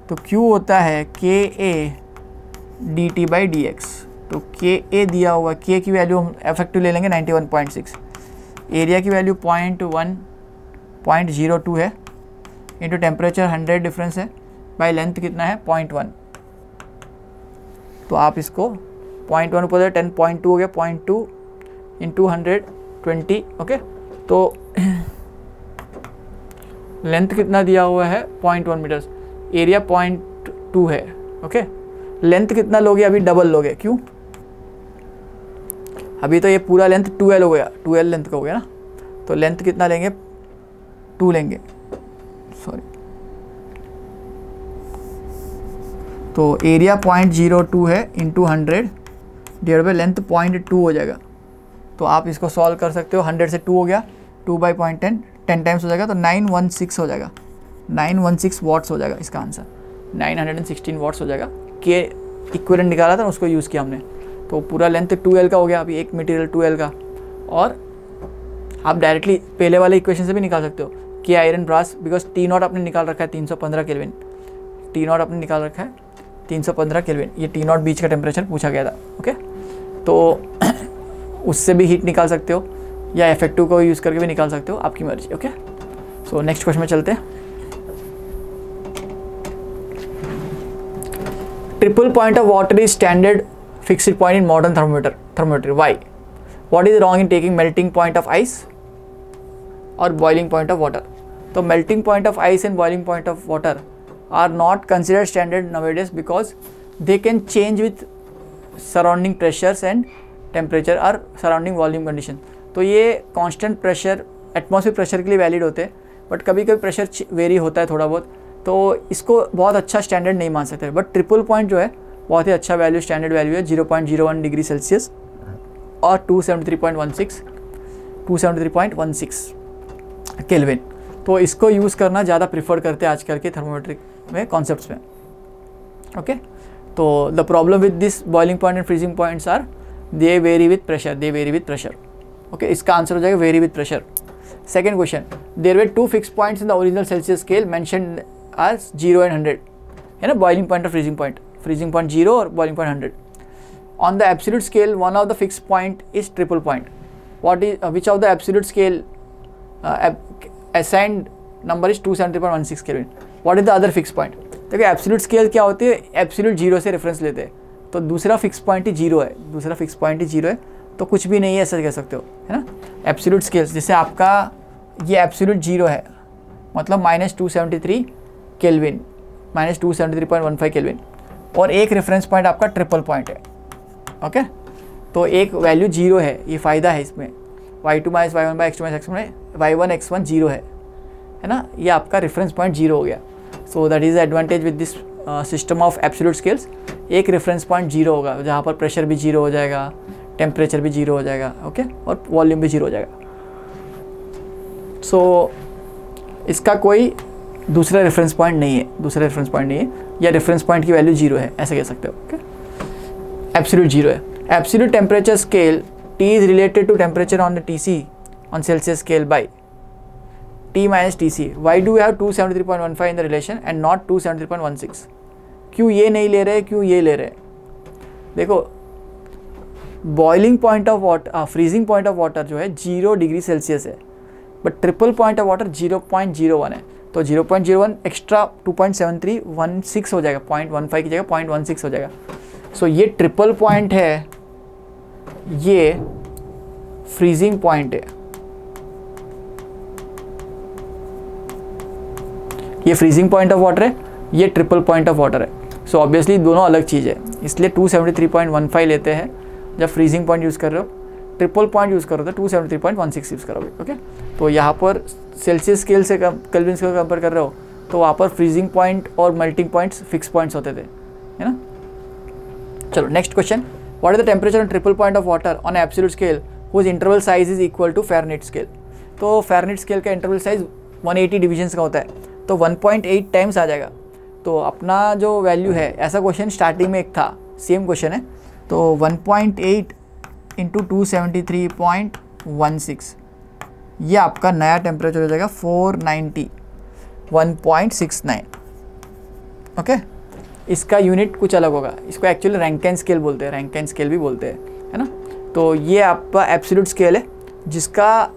तो क्यू होता है के A D T by D x. तो के ए दिया हुआ, के की वैल्यू हम इफेक्टिव ले लेंगे 91.6, एरिया की वैल्यू 0.02 है, इंटू टेम्परेचर 100 डिफरेंस है, बाई लेंथ कितना है 0.1। तो आप इसको 0.1 ऊपर 10.2 हो गया, 0.2 इंटू 120, ओके। तो लेंथ कितना दिया हुआ है 0.1 मीटर्स, एरिया 0.2 है, ओके। लेंथ कितना लोगे, अभी डबल लोगे, क्यों, अभी तो ये पूरा लेंथ 2L हो गया, 2L लेंथ का हो गया ना। तो लेंथ कितना लेंगे, 2 लेंगे, सॉरी। तो एरिया 0.02 है इंटू 100 डिवाइड बाई लेंथ 0.2 हो जाएगा। तो आप इसको सॉल्व कर सकते हो, 100 से 2 हो गया, 2 बाई 0.10, 10 टाइम्स हो जाएगा, तो 916 हो जाएगा, 916 वाट्स हो जाएगा इसका आंसर, 916 वाट्स हो जाएगा। के इक्विवेलेंट निकाला था उसको यूज़ किया हमने। तो पूरा लेंथ 2L का हो गया, अभी एक मटेरियल 2L का। और आप डायरेक्टली पहले वाले इक्वेशन से भी निकाल सकते हो, के आयरन ब्रास, बिकॉज T0 आपने निकाल रखा है 315 केल्विन, T0 आपने निकाल रखा है 315 केल्विन, ये T0 बीच का टेम्परेचर पूछा गया था, ओके। तो उससे भी हीट निकाल सकते हो या इफेक्टिव को यूज़ करके भी निकाल सकते हो, आपकी मर्जी, ओके। सो नेक्स्ट क्वेश्चन में चलते हैं। Triple point of water is standard fixed point in modern thermometer. Why? What is wrong in taking melting point of ice or boiling point of water? तो melting point of ice and boiling point of water are not considered standard nowadays because they can change with surrounding pressures and temperature or surrounding volume condition. तो ये constant pressure एटमॉस्फेयर प्रेशर के लिए वैलिड होते हैं, बट कभी कभी प्रेशर वेरी होता है थोड़ा बहुत, तो इसको बहुत अच्छा स्टैंडर्ड नहीं मान सकते। बट ट्रिपल पॉइंट जो है बहुत ही अच्छा वैल्यू, स्टैंडर्ड वैल्यू है 0.01 डिग्री सेल्सियस और 273.16 केल्विन। तो इसको यूज़ करना ज़्यादा प्रिफर करते हैं आजकल के थर्मोमेट्रिक में कॉन्सेप्ट्स में। ओके, तो the problem with this boiling point and freezing points are they vary with pressure, okay, इसका आंसर हो जाएगा vary with pressure. Second question, there were 2 fix points in the original Celsius scale mentioned as 0 and 100, है ना, बॉइलिंग पॉइंट और फ्रीजिंग पॉइंट 0 और boiling point 100। On the absolute scale one of the fix point is triple point, what is which of the absolute scale assigned number is 273.16 kelvin, what is the other fix point. देखिए एब्सोल्यूट स्केल क्या होती है, एब्सोल्यूट 0 से रेफरेंस लेते हैं, तो दूसरा फिक्स पॉइंट ही 0 है, तो कुछ भी नहीं है ऐसा कह सकते हो, है ना। एब्सोल्यूट स्केल्स जैसे आपका ये एब्सोल्यूट 0 है, मतलब -273 केल्विन, -273.15 केल्विन, और एक रेफरेंस पॉइंट आपका ट्रिपल पॉइंट है। ओके, तो एक वैल्यू 0 है, ये फ़ायदा है इसमें, y2 - y1 x2 - x1 में y1 x1 0 है ना, ये आपका रेफरेंस पॉइंट 0 हो गया। So that is advantage with this system of absolute scales. एक रेफरेंस पॉइंट 0 होगा जहाँ पर प्रेशर भी 0 हो जाएगा, टेम्परेचर भी 0 हो जाएगा, ओके, और वॉल्यूम भी 0 हो जाएगा। सो इसका कोई दूसरा रेफरेंस पॉइंट नहीं है, या रेफरेंस पॉइंट की वैल्यू 0 है, ऐसे कह सकते हो। ओके, एब्सोल्यूट 0 है। Absolute temperature scale T is related to temperature on the TC on Celsius scale by T minus TC. Why do we have 273.15 in the relation and not 273.16? क्यों ये नहीं ले रहे, क्यों ये ले रहे? देखो boiling point of water, freezing point of water जो है 0 डिग्री सेल्सियस है, but triple point of water 0.01 है, तो 0.01 एक्स्ट्रा 2.7316 हो जाएगा, 0.15 की जगह 0.16 हो जाएगा। सो ये ट्रिपल पॉइंट है, ये फ्रीजिंग पॉइंट है, ये फ्रीजिंग पॉइंट ऑफ वाटर है, ये ट्रिपल पॉइंट ऑफ वाटर है। सो ऑब्वियसली दोनों अलग चीज़ है, इसलिए 273.15 लेते हैं जब फ्रीजिंग पॉइंट यूज़ कर रहे हो, ट्रिपल पॉइंट यूज़ करो तो 273.16 यूज़ करोगे। ओके, तो यहाँ पर सेल्सियस स्केल से केल्विन स्केल कंपेयर कर रहे हो, तो वहाँ पर फ्रीजिंग पॉइंट और मेल्टिंग पॉइंट्स फिक्स पॉइंट्स होते थे, है ना। चलो next question, what is the temperature on triple point of water on absolute scale whose interval size is equal to Fahrenheit scale. तो फ़ारेनहाइट स्केल का इंटरवल साइज 180 डिविजन्स का होता है, तो 1.8 टाइम्स आ जाएगा। तो अपना जो वैल्यू है, ऐसा क्वेश्चन स्टार्टिंग में एक था, सेम क्वेश्चन है, तो 1.8 इंटू 273.16, ये आपका नया टेम्परेचर हो जाएगा 491.69। ओके, इसका यूनिट कुछ अलग होगा, इसको एक्चुअली रैंकिन स्केल बोलते हैं, रैंकिन स्केल भी बोलते हैं, है ना। तो ये आपका एब्सोल्यूट स्केल है जिसका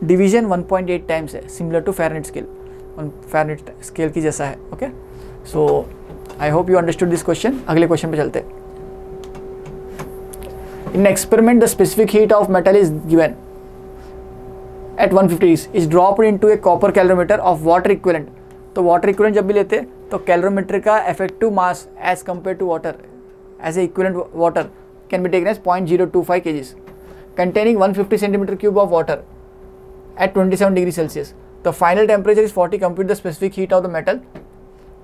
डिवीजन 1.8 टाइम्स है, similar to Fahrenheit scale, Fahrenheit scale की जैसा है। Okay, so I hope you understood this question. अगले क्वेश्चन पे चलते हैं। In experiment the specific heat of metal is given at 150 is dropped into a copper calorimeter of water equivalent. तो वाटर इक्विवेलेंट जब भी लेते हैं तो कैलोरीमीटर का effective mass as compare to water as a equivalent water can be taken as 0.025 kgs containing 150 centimeter cube of water at 27 degrees Celsius. The final temperature is 40. Compute the specific heat of the metal,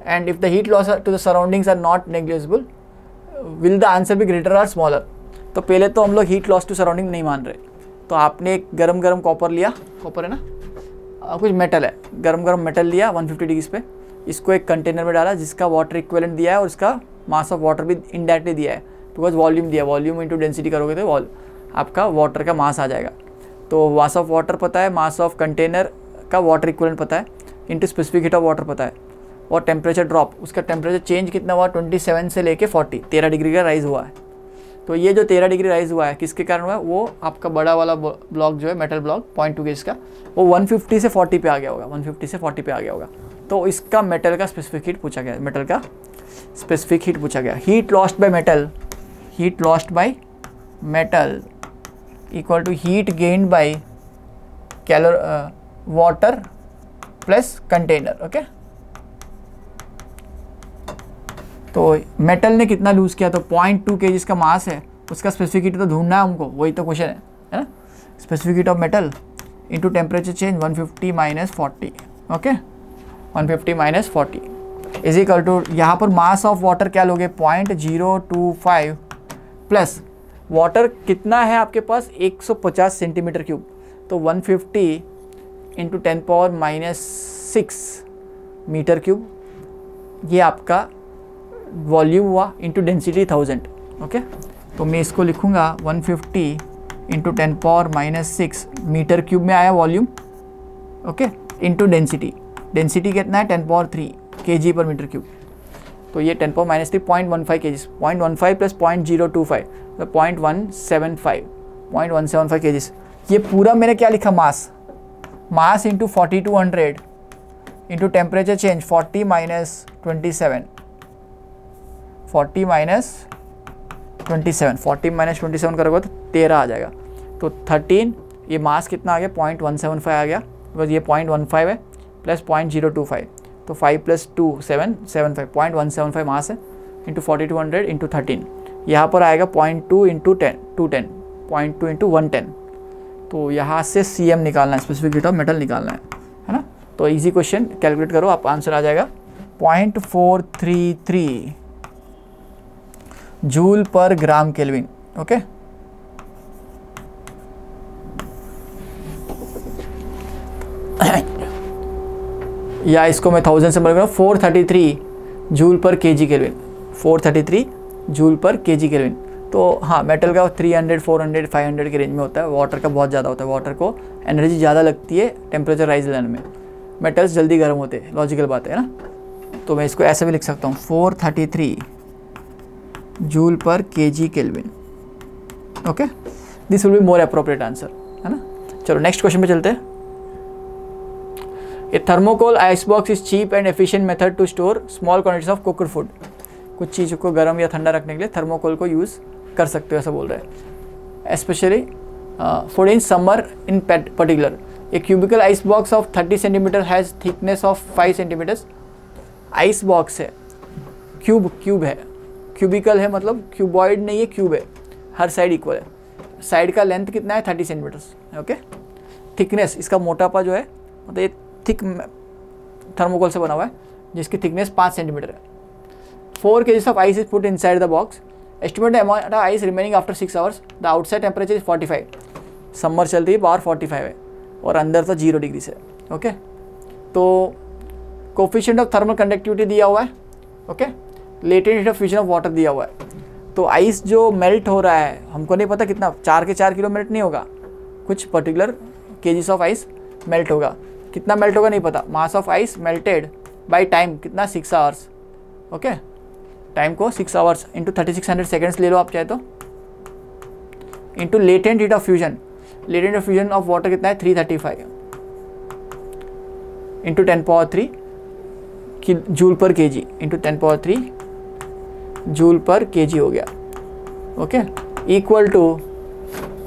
and if the heat loss to the surroundings are not negligible, will the answer be greater or smaller? तो पहले तो हम लोग हीट लॉस टू सराउंडिंग नहीं मान रहे, तो आपने एक गरम कॉपर लिया, कॉपर है ना, कुछ मेटल है, गरम मेटल लिया 150 डिग्रीज पे, इसको एक कंटेनर में डाला जिसका वाटर इक्विवेलेंट दिया है और इसका मास ऑफ वाटर भी इनडायरेक्टली दिया है, बिकॉज वॉल्यूम दिया, वॉल्यूम इंटू डेंसिटी करोगे तो आपका वाटर का मास आ जाएगा। तो मास ऑफ वाटर पता है, मास ऑफ कंटेनर का वाटर इक्विवेलेंट पता है, into specific heat of water पता है, और टेम्परेचर ड्रॉप, उसका टेम्परेचर चेंज कितना हुआ, 27 से लेके 40, 13 डिग्री का राइज हुआ है। तो ये जो 13 डिग्री राइज हुआ है किसके कारण हुआ है, वो आपका बड़ा वाला ब्लॉक जो है मेटल ब्लॉक 0.2 kg का, वो 150 से 40 पे आ गया होगा, 150 से 40 पे आ गया होगा। तो इसका मेटल का स्पेसिफिक हीट पूछा गया, मेटल का स्पेसिफिक हीट पूछा गया। Heat lost by metal equal to heat gained by water plus container. Okay, तो मेटल ने कितना लूज़ किया, तो 0.2 kg का मास है, उसका स्पेसिफिक हीट तो ढूंढना है हमको, वही तो क्वेश्चन है ना। Specific heat of metal into temperature change 150 - 40। Okay, 150 - 40, is equal to, यहाँ पर मास ऑफ वाटर क्या लोगे 0.025 प्लस वाटर कितना है आपके पास 150 सेंटीमीटर क्यूब, तो 150 इंटू 10⁻⁻6 मीटर क्यूब, ये आपका वॉल्यूम हुआ इंटू डेंसिटी 1000। ओके, तो मैं इसको लिखूँगा 150 इंटू 10⁻⁻6 मीटर क्यूब में आया volume. Okay, into density, density कितना है 10⁻³ kg पर मीटर क्यूब, तो ये 10⁻³ 0.15 kg, 0.15 प्लस 0.025 तो 0.175 kg। ये पूरा मैंने क्या लिखा, mass into 4200 into temperature change 40 - 27, 40 - 27 करोगे तो 13 आ जाएगा, तो 13, ये मास कितना आ गया 0.175 आ गया, बिकॉज ये 0.15 है प्लस 0.025, तो 5 + 2 7 75, 0.175 मास है इंटू 4200 इंटू 13, यहाँ पर आएगा 0.2 इंटू 10 210, 0.2 इंटू 110, तो यहाँ से CM निकालना है, स्पेसिफिक हीट ऑफ मेटल निकालना है ना। तो इजी क्वेश्चन, कैलकुलेट करो आप, आंसर आ जाएगा 0.433 जूल पर ग्राम केल्विन। ओके, या इसको मैं 1000 से मल्टीप्लाई करूँ, 433 joule per kg kelvin, 433 joule per kg kelvin. तो हाँ, मेटल का 300 400 500 के रेंज में होता है, वाटर का बहुत ज़्यादा होता है, वाटर को एनर्जी ज़्यादा लगती है टेम्परेचर राइज लेने में, मेटल्स जल्दी गर्म होते हैं, लॉजिकल बात है ना। तो मैं इसको ऐसे भी लिख सकता हूँ 433 joule per kg kelvin. Okay, this will be more appropriate answer, है ना। चलो नेक्स्ट क्वेश्चन पे चलते हैं। A thermocol ice box is cheap and efficient method to store small quantities of cooked food. कुछ चीज़ों को गर्म या ठंडा रखने के लिए थर्मोकोल को यूज़ कर सकते हो, ऐसा बोल रहे हैं। Specially food in summer in particular, a cubical ice box of 30 centimetre has thickness of 5 centimetres. Ice box है, क्यूब है, क्यूबिकल है मतलब क्यूबॉइड नहीं है, क्यूब है, हर साइड इक्वल है, साइड का लेंथ कितना है 30 सेंटीमीटर्स। ओके, थिकनेस, इसका मोटापा जो है मतलब ये थिक थर्मोकोल से बना हुआ है जिसकी थिकनेस 5 सेंटीमीटर है। 4 kg of ice is put inside the box, estimate the amount of ice remaining after 6 hours, the outside temperature is 45, summer चल रही है, पावर 45 है और अंदर तो 0 डिग्री से। ओके, तो कोफिशिएंट ऑफ थर्मल कंडक्टिविटी दिया हुआ है। Okay, latent heat of fusion of water दिया हुआ है। तो आइस जो मेल्ट हो रहा है हमको नहीं पता कितना, 4 के 4 किलो मेल्ट नहीं होगा, कुछ particular kgs of ice melt होगा, कितना मेल्ट होगा नहीं पता। मास of ice melted by time कितना 6 आवर्स। ओके, टाइम को 6 आवर्स इंटू 3600 सेकेंड्स ले लो आप चाहे तो, into latent heat of fusion, latent of fusion of water कितना है 335 into 10⁻³ joule per kg into 10⁻³ joule per kg हो गया। ओके, इक्वल टू,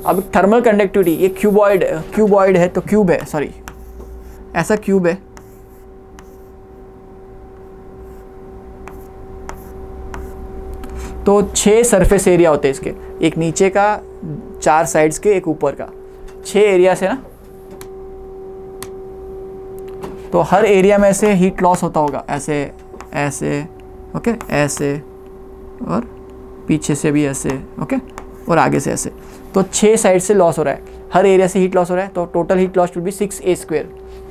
अब थर्मल कंडक्टिविटी, ये क्यूबॉइड है तो क्यूब है, सॉरी ऐसा क्यूब है, तो 6 सरफेस एरिया होते हैं इसके, एक नीचे का, 4 साइड्स के, एक ऊपर का, 6 एरिया से ना। तो हर एरिया में से हीट लॉस होता होगा, ऐसे ऐसे, ओके, ऐसे और पीछे से भी ऐसे, ओके, और आगे से ऐसे, तो 6 साइड से लॉस हो रहा है, हर एरिया से हीट लॉस हो रहा है, तो total heat loss will be 6a²।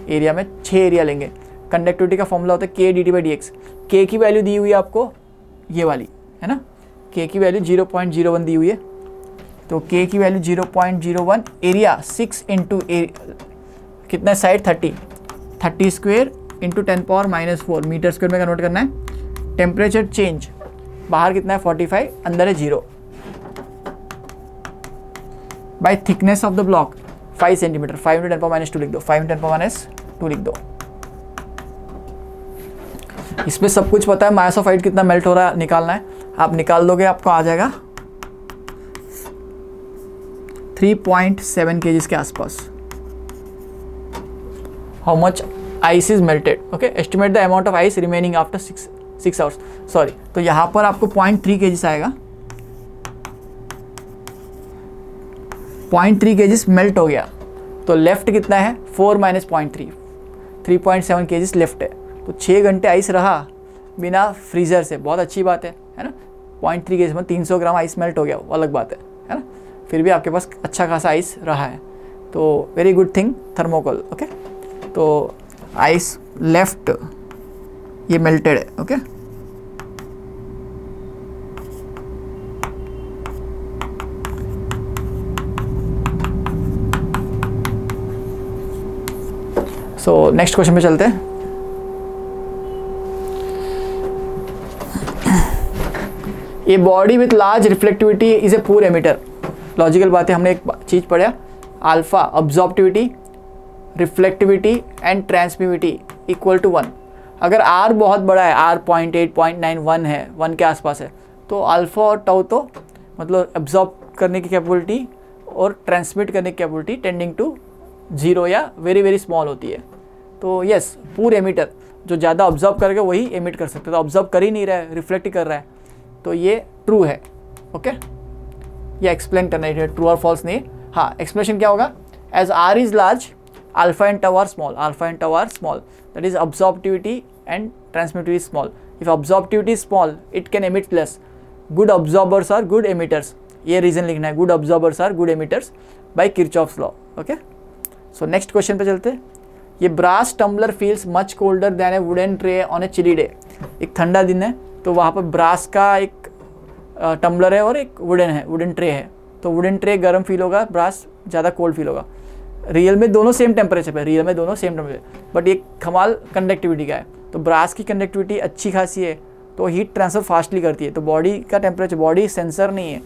Area में 6 एरिया लेंगे। कंडक्टिविटी का फॉर्मूला होता है k/dT/dx, k की वैल्यू दी हुई है आपको ये वाली, है ना, k की वैल्यू 0.01 दी हुई है, तो k की वैल्यू 0.01, एरिया 6 इंटू कितना side 30 square into 10⁻⁻4 metre square में कन्वर्ट करना है। टेम्परेचर चेंज, बाहर कितना है 45, अंदर है 0, bye thickness of the block 5 centimetre, 5 into 10⁻⁻2 लिख दो, 5 इंटू 10⁻⁻2 लिख दो। इसमें सब कुछ पता है, मास ऑफ हाइट कितना मेल्ट हो रहा है निकालना है, आप निकाल दोगे आपको आ जाएगा 3.7 kg के आसपास। How much ice is melted. Okay, estimate the amount of ice remaining after 6 hours, sorry, तो यहाँ पर आपको 0.3 kg आएगा, 0.3 kg मेल्ट हो गया, तो लेफ्ट कितना है 4 - 0.3, 3.7 kg लेफ्ट है, तो 6 घंटे आइस रहा बिना फ्रीज़र से, बहुत अच्छी बात है ना। 0.3 केजी में 300 ग्राम आइस मेल्ट हो गया, वो अलग बात है ना। फिर भी आपके पास अच्छा खासा आइस रहा है, तो very good thing thermocol. Okay, तो आइस लेफ्ट ये मेल्टेड है। ओके, सो नेक्स्ट क्वेश्चन पे चलते हैं। A body with large reflectivity is a poor emitter. Logical बात है, हमने एक चीज़ पढ़ा, alpha absorptivity, reflectivity and transmittivity equal to 1। अगर आर बहुत बड़ा है, आर 0.8 0.9 1 है, 1 के आसपास है, तो अल्फा और टाउ तो मतलब एब्जॉर्ब करने की कैपेबिलिटी और ट्रांसमिट करने की कैपेबिलिटी टेंडिंग टू 0 या वेरी वेरी स्मॉल होती है। तो यस, पूर एमिटर जो ज़्यादा ऑब्जर्व करके वही एमिट कर सकते, तो ऑब्जर्व कर ही नहीं रहा है, रिफ्लेक्ट ही कर रहा है, तो ये ट्रू है। ओके, ये एक्सप्लेन करना है, ट्रू और फॉल्स नहीं। हाँ, एक्सप्लेनेशन क्या होगा, as R is large alpha and tau are small, alpha and tau are small, that is absorptivity and transmittivity small. If absorptivity is small it can emit less, good absorbers are good emitters, ये रीजन लिखना है, good absorbers are good emitters by Kirchhoff's law. Okay, so next question पे चलते हैं। ये brass tumbler feels much colder than a wooden tray on a chilly day. एक ठंडा दिन है, तो वहाँ पर ब्रास का एक टम्बलर है और एक वुडन ट्रे है, तो वुडन ट्रे गर्म फील होगा, ब्रास ज़्यादा कोल्ड फील होगा। रियल में दोनों सेम टेम्परेचर पे, रियल में दोनों सेम टेम्परेचर, बट ये कमाल कंडक्टिविटी का है। तो ब्रास की कंडक्टिविटी अच्छी खासी है, तो हीट ट्रांसफ़र फास्टली करती है। तो बॉडी का टेम्परेचर, बॉडी सेंसर नहीं है,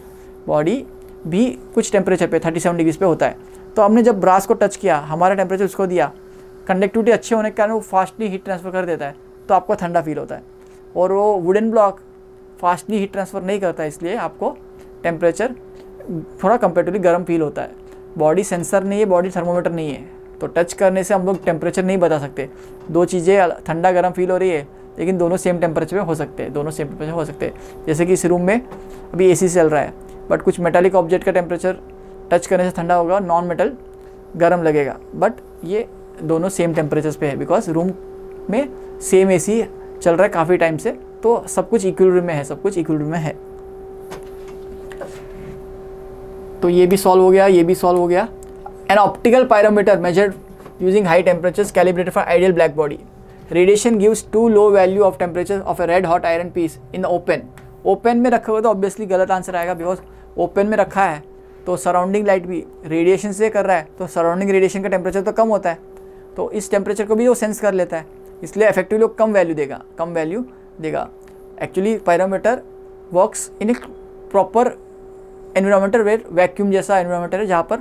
बॉडी भी कुछ टेम्परेचर पे 37 डिग्रीज पे होता है। तो हमने जब ब्रास को टच किया, हमारा टेम्परेचर उसको दिया, कंडक्टिविटी अच्छे होने के कारण वो फास्टली हीट ट्रांसफ़र कर देता है, तो आपको ठंडा फील होता है। और वो wooden block fastly heat transfer नहीं करता है, इसलिए आपको टेम्परेचर थोड़ा कंपेरेटिवली गर्म फील होता है। बॉडी सेंसर नहीं है, बॉडी थर्मोमीटर नहीं है, तो टच करने से हम लोग टेम्परेचर नहीं बता सकते। दो चीज़ें ठंडा गर्म फील हो रही है, लेकिन दोनों सेम टेम्परेचर पे हो सकते हैं, दोनों सेम टेम्परेचर हो सकते हैं। जैसे कि इस रूम में अभी एसी चल रहा है, बट कुछ मेटालिक ऑब्जेक्ट का टेम्परेचर टच करने से ठंडा होगा, नॉन मेटल गर्म लगेगा, बट ये दोनों सेम टेम्परेचर्स पे है, बिकॉज रूम में सेम एसी चल रहा है काफ़ी टाइम से, तो सब कुछ इक्विलिब्रियम में है, सब कुछ इक्विलिब्रियम में है। तो ये भी सॉल्व हो गया, ये भी सॉल्व हो गया। An optical pyrometer measured using high temperatures calibrated for ideal black body, radiation gives to low value of temperature of a red hot iron piece in the open. Open में रखा हुआ तो ऑब्वियसली गलत आंसर आएगा, बिकॉज ओपन में रखा है तो सराउंडिंग लाइट भी रेडिएशन से कर रहा है, तो सराउंडिंग रेडिएशन का टेम्परेचर तो कम होता है, तो इस टेम्परेचर को भी वो सेंस कर लेता है, इसलिए इफेक्टिवली वो कम वैल्यू देगा, कम वैल्यू देगा। Actually pyrometer works in a proper environmental where, vacuum जैसा एनवायरमेंटल है जहाँ पर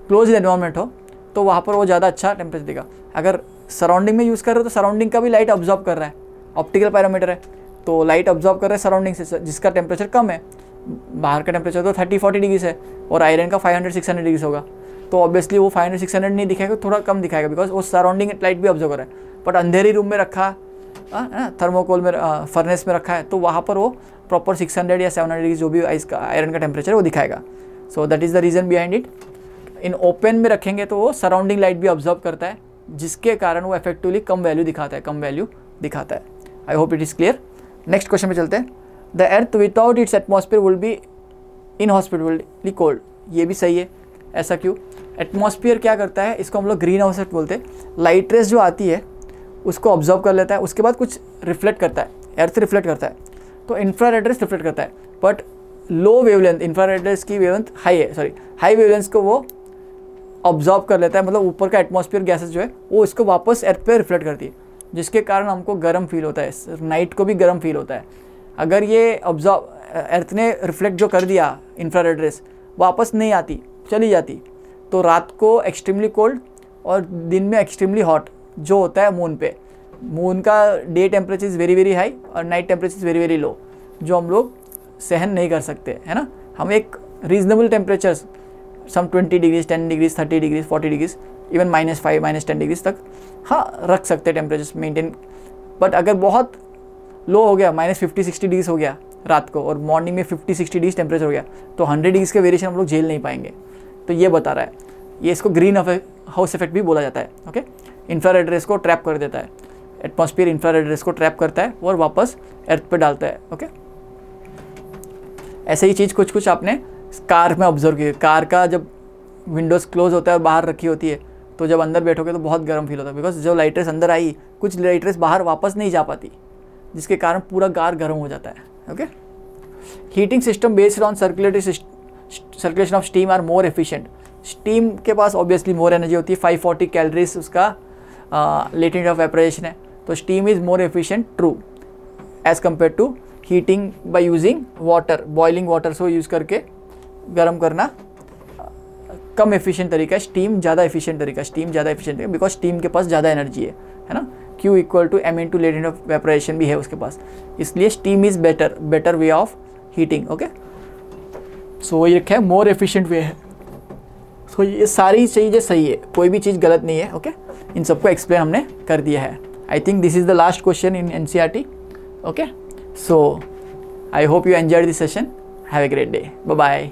क्लोज एनवायरमेंट हो, तो वहाँ पर वो ज़्यादा अच्छा टेम्परेचर देगा। अगर सराउंडिंग में यूज़ कर रहे हो तो सराउंडिंग का भी लाइट ऑब्जॉर्व कर रहा है, ऑप्टिकल पायरोमीटर है तो लाइट ऑब्जॉर्व कर रहा है सराउंडिंग से, जिसका टेम्परेचर कम है। बाहर का टेम्परेचर तो 30-40 डिग्री है और आयरन का 500-600 डिग्री होगा, तो ऑब्वियसली वो 500-600 नहीं दिखाएगा, थोड़ा कम दिखाएगा, बिकॉज वो सराउंडिंग लाइट भी ऑब्जर्व कर रहा है। बट अंधेरी रूम में रखा थर्मोकोल में फर्नेस में रखा है, तो वहाँ पर वो प्रॉपर 600 या 700 डिग्री जो भी आयरन का टेम्परेचर है वो दिखाएगा। So that is the reason behind it. In open में रखेंगे तो वो सराउंडिंग लाइट भी ऑब्जर्व करता है, जिसके कारण वो इफेक्टिवली कम वैल्यू दिखाता है, कम वैल्यू दिखाता है। I hope it is clear. Next question पे चलते हैं। The earth without its atmosphere will be inhospitably cold. ये भी सही है, ऐसा क्यों? एटमॉस्फेयर क्या करता है, इसको हम लोग ग्रीन हाउस इफेक्ट बोलते हैं। लाइट रेस जो आती है उसको ऑब्जर्व कर लेता है, उसके बाद कुछ रिफ्लेक्ट करता है, अर्थ रिफ्लेक्ट करता है, तो इंफ्रारेड रेस रिफ्लेक्ट करता है। But low wavelength, infrared rays की वेवलेंथ हाई है, सॉरी हाई वेवलेंथ को वो ऑब्जर्व कर लेता है, मतलब ऊपर का एटमॉस्फेयर गैसेस जो है वो इसको वापस अर्थ पे रिफ्लेक्ट करती है, जिसके कारण हमको गर्म फील होता है, नाइट को भी गर्म फील होता है। अगर ये ऑब्जर्व अर्थ ने रिफ्लेक्ट जो कर दिया इंफ्रारेड रेस वापस नहीं आती, चली जाती, तो रात को एक्सट्रीमली कोल्ड और दिन में एक्सट्रीमली हॉट जो होता है मून पे। मून का day temperature is very very high और night temperature is very very low, जो हम लोग सहन नहीं कर सकते, है ना। हम एक रीजनेबल टेम्परेचर्स सम 20 degrees, 10 degrees, 30 degrees, 40 degrees, even -5, -10 degrees तक हाँ रख सकते टेम्परेचर्स मेंटेन। बट अगर बहुत लो हो गया, -50-60 डिग्रीज हो गया रात को और मॉर्निंग में 50-60 डिग्रीज टेम्परेचर हो गया, तो 100 डिग्रीज के वेरिएशन हम लोग झेल नहीं पाएंगे। तो ये बता रहा है, ये इसको ग्रीन हाउस इफेक्ट भी बोला जाता है। ओके, इंफ्रारेड रेस को ट्रैप कर देता है, एटमॉस्फेयर इंफ्रारेड रेस को ट्रैप करता है और वापस अर्थ पे डालता है। ओके, ऐसे ही चीज़ कुछ कुछ आपने कार में ऑब्जर्व की। कार का जब विंडोज़ क्लोज होता है और बाहर रखी होती है, तो जब अंदर बैठोगे तो बहुत गर्म फील होता है, बिकॉज जो लाइट रेस अंदर आई, कुछ लाइट रेस बाहर वापस नहीं जा पाती, जिसके कारण पूरा कार गर्म हो जाता है। Okay, heating system based on circulation of steam are more efficient. Steam के पास ऑब्वियसली मोर एनर्जी होती है, 540 कैलोरीज उसका लेटेंट ऑफ वेपराइजेशन है, तो steam is more efficient, true, as compare to heating by using water, boiling water से यूज़ करके गर्म करना कम एफिशिएंट तरीका है, स्टीम ज़्यादा एफिशिएंट तरीका, स्टीम ज़्यादा एफिशिएंट है, बिकॉज स्टीम के पास ज़्यादा एनर्जी है ना। Q equal to M into latent of vaporization भी है उसके पास, इसलिए steam is better way of heating. Okay, so ये क्या है, मोर एफिशिएंट वे है। सो ये सारी चीज़ें सही है, कोई भी चीज़ गलत नहीं है। ओके, इन सबको एक्सप्लेन हमने कर दिया है। I think this is the last question in NCERT। Okay, so I hope you enjoyed this session. Have a great day, bye bye.